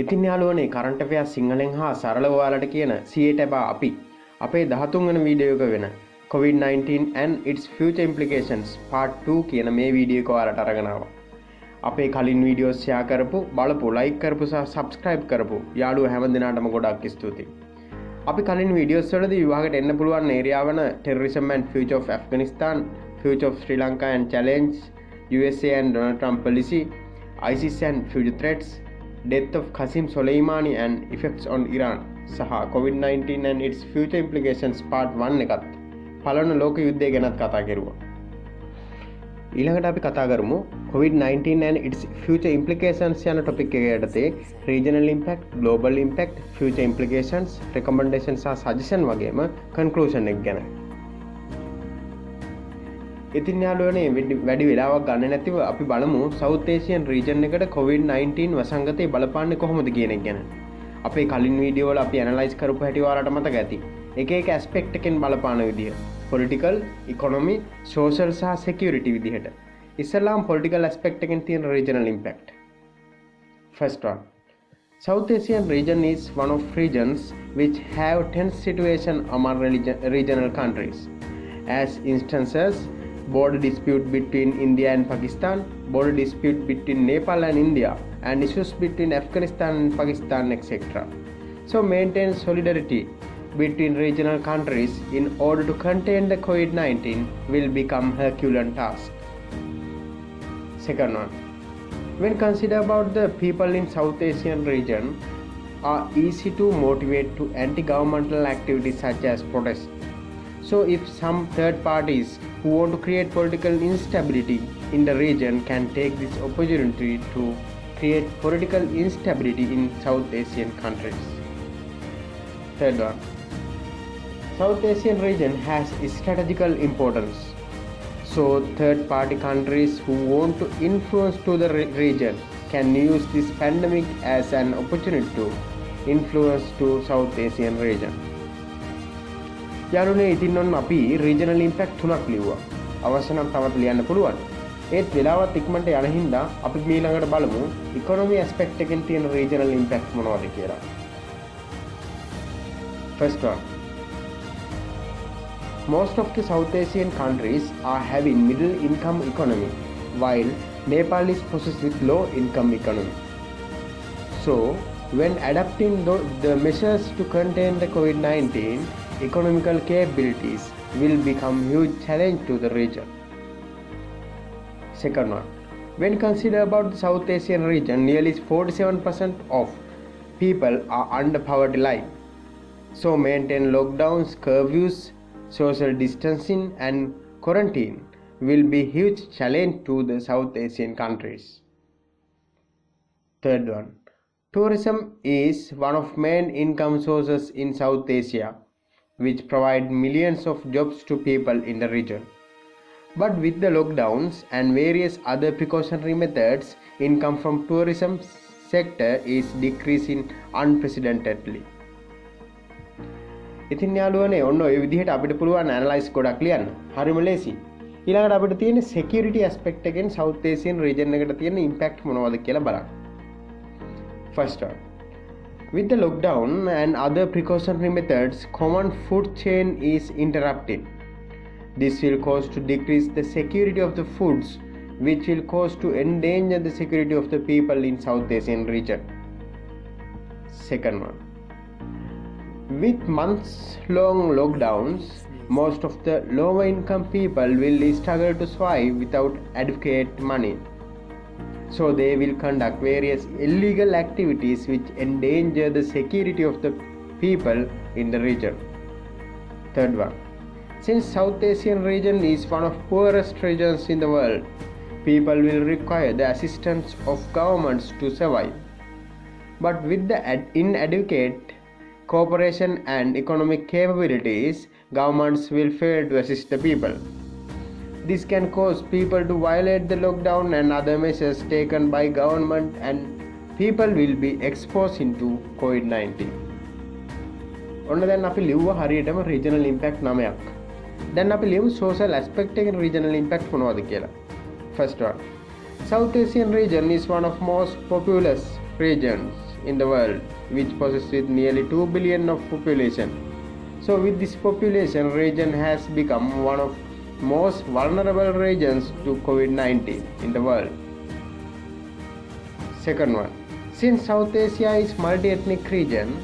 ඉතින් යාළුවනේ current affairs සිංහලෙන් හා සරලව ඔයාලට කියන 100ට බා අපි අපේ 13 වෙනි වීඩියෝ එක වෙන COVID-19 and its future implications part 2 කියන මේ වීඩියෝ එක ඔයාලට අරගෙන ආවා. අපේ කලින් වීඩියෝස් ෂෙයා කරපු, බලපු, ලයික් කරපු සහ සබ්ස්ක්‍රයිබ් කරපු යාළුවෝ හැම දිනාටම ගොඩක් ස්තුතියි. අපි කලින් වීඩියෝස් වලදී විභාගයට එන්න පුළුවන් ඒරියා වන terrorism and future of Afghanistan, future of Sri Lanka and challenge, USA and Donald Trump policy, ISIS and future threats, death of Qasem Soleimani and effects on Iran සහ COVID-19 and its future implications part 1 එකත් පළවෙනි ලෝක යුද්ධය ගැනත් කතා කරුවා. ඊළඟට අපි කතා කරමු COVID-19 and its future implications යන topic එක යටතේ regional impact, global impact, future implications, recommendations සහ suggestion වගේම conclusion එක ගැන. ඉතින් යාළුවනේ වැඩි වෙලාවක් ගන්න නැතිව අපි බලමු South Asian region එකට COVID-19 වසංගතය බලපාන්නේ කොහොමද කියන එක ගැන. අපේ කලින් වීඩියෝ වල අපි ඇනලයිස් කරපු හැටි ඔයාලට මතක ඇති. එක එක ඇස්පෙක්ට් එකෙන් බලපාන විදිය. political, economy, social සහ security විදිහට. ඉස්සෙල්ලාම political aspect එකෙන් තියෙන regional impact. First one. South Asian region is one of regions which have tense situation among regional countries. As instances, border dispute between India and Pakistan, border dispute between Nepal and India, and issues between Afghanistan and Pakistan, etc. So maintain solidarity between regional countries in order to contain the COVID-19 will become Herculean task. Second one. When consider about the people in South Asian region are easy to motivate to anti-governmental activities such as protest. So if some third parties who want to create political instability in the region can take this opportunity to create political instability in South Asian countries. Third one. South Asian region has strategical importance. So third party countries who want to influence to the region can use this pandemic as an opportunity to influence to South Asian region. යාළුවනේ ඉතින් ඔන්න අපි regional impact තුනක් ලිව්වා. අවශ්‍ය නම් තවත් ලියන්න පුළුවන්. ඒත් වෙලාවත් ඉක්මනට යන හින්දා අපි ඊළඟට බලමු economy aspect එකෙන් තියෙන regional impact මොනවද කියලා. First one. Most of the South Asian countries are having middle income economy, while Nepal is possessed with low income economy. So, when adapting the measures to contain the COVID-19, economical capabilities will become huge challenge to the region. Second one. When consider about the South Asian region, nearly 47% of people are under poverty line. So maintain lockdowns, curfews, social distancing and quarantine will be huge challenge to the South Asian countries. Third one. Tourism is one of main income sources in South Asia, which provide millions of jobs to people in the region. But with the lockdowns and various other precautionary methods, income from tourism sector is decreasing unprecedentedly. ඉතින් යාළුවනේ ඔන්න ඔය විදිහට අපිට පුළුවන් analyse ගොඩක් ලියන්න. හරිම ලේසි. ඊළඟට අපිට තියෙන security aspect එකෙන් South Asian region එකට තියෙන impact මොනවද කියලා බලන්න. First one. With the lockdown and other precautionary methods, common food chain is interrupted. This will cause to decrease the security of the foods, which will cause to endanger the security of the people in South Asian region. Second one. With months-long lockdowns, most of the lower income people will struggle to survive without adequate money. So they will conduct various illegal activities which endanger the security of the people in the region. Third one. Since South Asian region is one of poorest regions in the world, people will require the assistance of governments to survive. But with the inadequate cooperation and economic capabilities, governments will fail to assist the people. This can cause people to violate the lockdown and other measures taken by government, and people will be exposed into COVID-19. ඔන්න දැන් අපි ලිව්වා හරියටම regional impact 9ක්. දැන් අපි ලියමු social aspect එකේ regional impact මොනවද කියලා. First one. South Asian region is one of most populous regions in the world, which possesses with nearly 2 billion of population. So with this population, region has become one of most vulnerable regions to COVID-19 in the world. Second one, since South Asia is multi-ethnic region,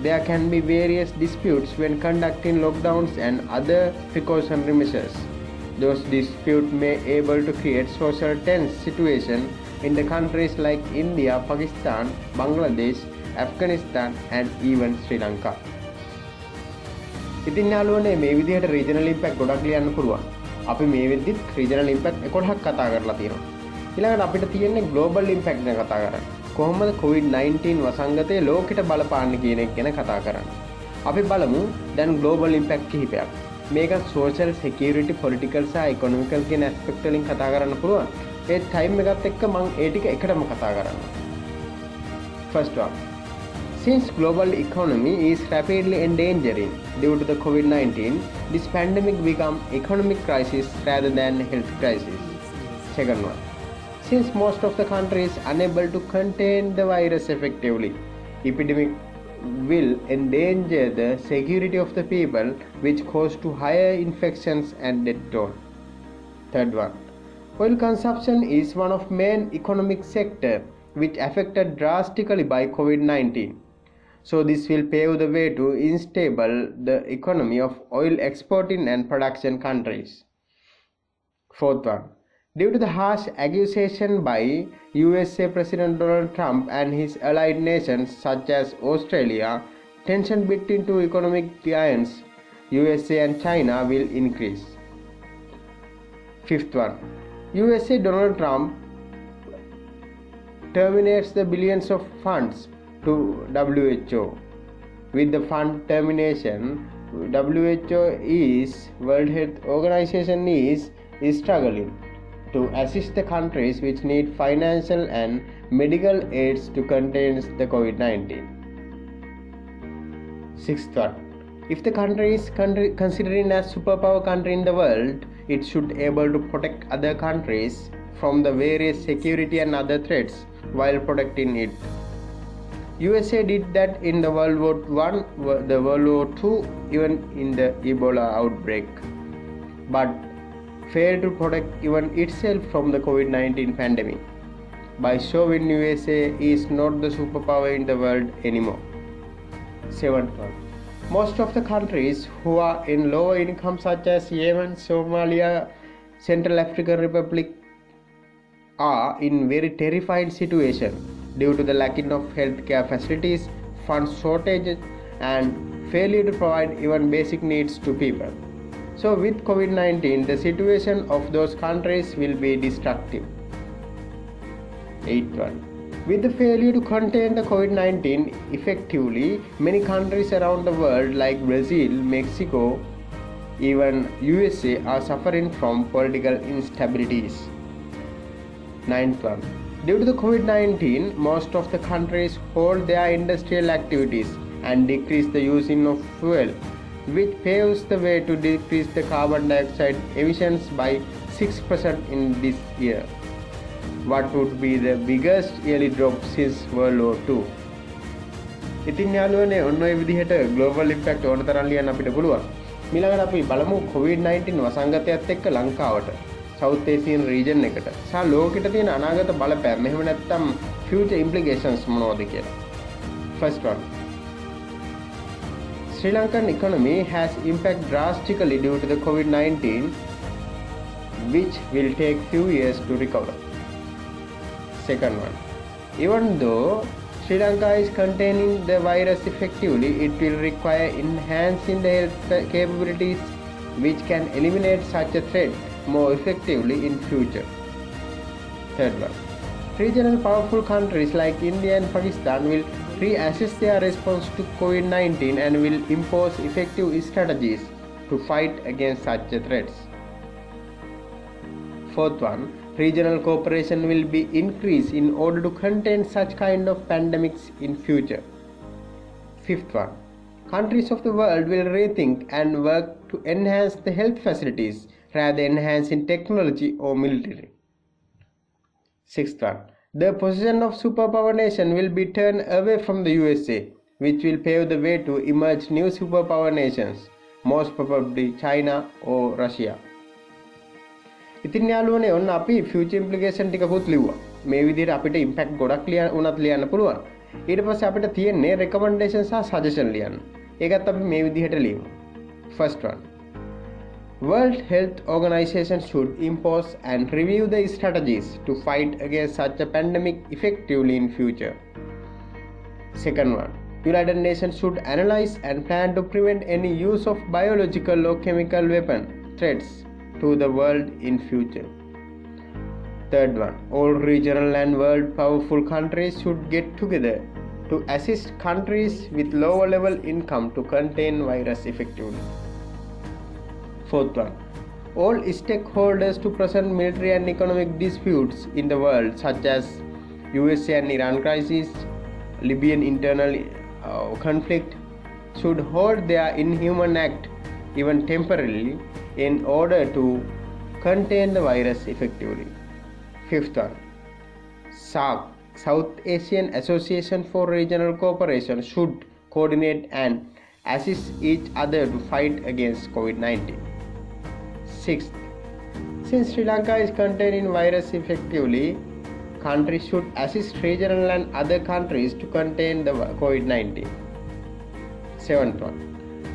there can be various disputes when conducting lockdowns and other precautionary measures. Those disputes may able to create social tense situation in the countries like India, Pakistan, Bangladesh, Afghanistan and even Sri Lanka. ඉතින් යාළුවනේ මේ විදිහට regional impact ගොඩක් ලියන්න පුළුවන්. අපි මේ වෙද්දිත් regional impact 11ක් කතා කරලා තියෙනවා. ඊළඟට අපිට තියෙන්නේ ග්ලෝබල් ඉම්පැක්ට් ගැන කතා කරන්න. කොහොමද COVID-19 වසංගතය ලෝකෙට බලපාන්නේ කියන එක ගැන කතා කරන්න. අපි බලමු දැන් ග්ලෝබල් ඉම්පැක්ට් කිහිපයක්. මේක සෝෂල් සිකියුරිටි පොලිටිකල් සහ ඉකොනොමිකල් කියන ඇස්පෙක්ට් වලින් කතා කරන්න පුළුවන්. ඒ ටයිම් එකත් එක්ක මම ඒ ටික එකටම කතා කරනවා. First one. Since global economy is rapidly endangering due to the COVID-19, this pandemic become economic crisis rather than health crisis. Second one. Since most of the countries unable to contain the virus effectively, epidemic will endanger the security of the people, which cause to higher infections and death toll. Third one. Oil consumption is one of main economic sector which affected drastically by COVID-19. So this will pave the way to unstable the economy of oil exporting and production countries. Fourth one. Due to the harsh accusation by USA President Donald Trump and his allied nations such as Australia, tension between two economic giants, USA and China, will increase. Fifth one. USA Donald Trump terminates the billions of funds to WHO. With the fund termination, WHO is World Health Organization is struggling to assist the countries which need financial and medical aids to contain the COVID-19. Sixth one. If the country is considering as superpower country in the world, it should able to protect other countries from the various security and other threats while protecting it. USA did that in the World War I, the World War II, even in the Ebola outbreak, but failed to protect even itself from the COVID-19 pandemic by showing USA is not the superpower in the world anymore. Seventh one. Most of the countries who are in lower income such as Yemen, Somalia, Central African Republic are in very terrifying situation due to the lacking of healthcare facilities, fund shortage and failure to provide even basic needs to people. So with COVID-19, the situation of those countries will be destructive. Eighth one. With the failure to contain the COVID-19 effectively, many countries around the world like Brazil, Mexico, even USA are suffering from political instabilities. Ninth one. Due to the COVID-19, most of the countries hold their industrial activities and decrease the using of fuel, which paves the way to decrease the carbon dioxide emissions by 6% in this year. What would be the biggest yearly drop since World War II? ඉතින් යාළුවනේ ඔන්න ඔය විදිහට global impact ඕන තරම් ලියන්න අපිට පුළුවන්. ඊළඟට අපි බලමු COVID-19 වසංගතයත් එක්ක ලංකාවට, South Asian region එකට සහ ලෝකෙට තියෙන අනාගත බලපෑම් එහෙම නැත්නම් future implications මොනවද කියලා. First one. Sri Lankan economy has impacted drastically due to the COVID-19, which will take few years to recover. Second one. Even though Sri Lanka is containing the virus effectively, it will require enhancing the health capabilities which can eliminate such a threat more effectively in future. Third one. Regional powerful countries like India and Pakistan will reassess their response to COVID-19 and will impose effective strategies to fight against such threats. Fourth one. Regional cooperation will be increased in order to contain such kind of pandemics in future. Fifth one. Countries of the world will rethink and work to enhance the health facilities rather than enhancing technology or military. Sixth one. The position of superpower nation will be turned away from the USA, which will pave the way to emerge new superpower nations, most probably China or Russia. ඉතින් යාළුවනේ ඔන්න අපි future ඉම්ප්ලිකේෂන් ටිකකුත් ලිව්වා. මේ විදිහට අපිට impact ගොඩක් උනත් ලියන්න පුළුවන්. ඊට පස්සේ අපිට තියෙන්නේ රෙකමෙන්ඩේෂන් සහ සජෙෂන් ලියන්න. ඒකත් අපි මේ විදිහට ලියමු. First one. World Health Organization should impose and review the strategies to fight against such a pandemic effectively in future. Second one. United Nations should analyze and plan to prevent any use of biological or chemical weapon threats to the world in future. Third one. All regional and world powerful countries should get together to assist countries with lower level income to contain virus effectively. Fourth one. All stakeholders to present military and economic disputes in the world such as USA and Iran crisis, Libyan internal conflict should hold their inhuman act even temporarily in order to contain the virus effectively. Fifth one. SAARC, South Asian Association for Regional Cooperation, should coordinate and assist each other to fight against COVID-19. Sixth, since Sri Lanka is containing virus effectively, countries should assist regional and other countries to contain the COVID-19. Seventh one.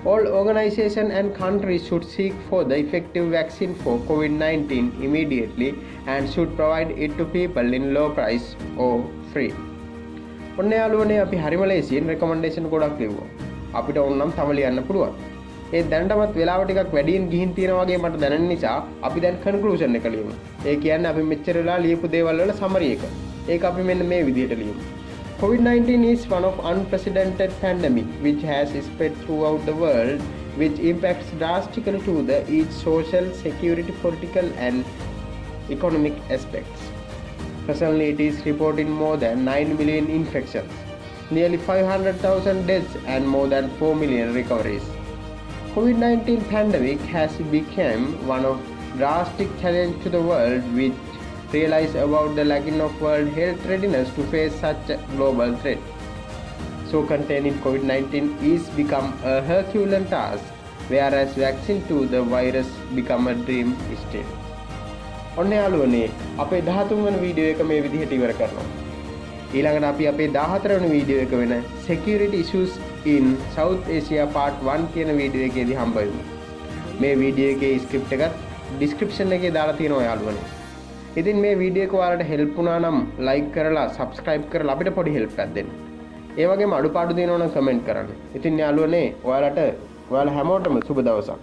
All organizations and countries should seek for the effective vaccine for COVID-19 immediately and should provide it to people in low price or free. ඔන්න යාළුවනේ අපි හරිම ලේසියෙන් recommendation ගොඩක් ලිව්වා. අපිට ඕනනම් තව ලියන්න පුළුවන්. ඒ දැනටමත් වෙලාව ටිකක් වැඩියෙන් ගිහින් තියෙනවා වගේ මට දැනෙන නිසා අපි දැන් කන්ක්ලූෂන් එක ලියමු. ඒ කියන්නේ අපි මෙච්චර වෙලා ලියපු දේවල් වල සමරි එක. ඒක අපි මෙන්න මේ විදිහට ලියමු. COVID-19 is one of unprecedented pandemic which has spread throughout the world, which impacts drastically to the each social, security, political and economic aspects. Presently, it is reporting more than 9 million infections, nearly 500,000 deaths and more than 4 million recoveries. COVID-19 pandemic has become one of drastic challenge to the world, which realize about the lacking of world health readiness to face such a global threat. So containing COVID-19 is become a Herculean task, whereas vaccine to the virus become a dream still. ඔන්න යාළුවනේ අපේ 13 වෙනි video එක මේ විදිහට ඉවර කරනවා. ඊළඟට අපි අපේ 14 වෙනි වීඩියෝ එක වෙන security issues in South Asia part 1 කියන වීඩියෝ එකේදී හම්බ වෙමු. මේ වීඩියෝ එකේ ස්ක්‍රිප්ට් එකත් description එකේ දාලා තියෙනවා යාළුවනේ. ඉතින් මේ වීඩියෝ එක ඔයාලට හෙල්ප් වුණා නම් ලයික් කරලා subscribe කරලා අපිට පොඩි හෙල්ප් එකක් දෙන්න. ඒ වගේම අඩුපාඩු දෙනවා නම් කමෙන්ට් කරන්න. ඉතින් යාළුවනේ ඔයාලා හැමෝටම සුබ දවසක්.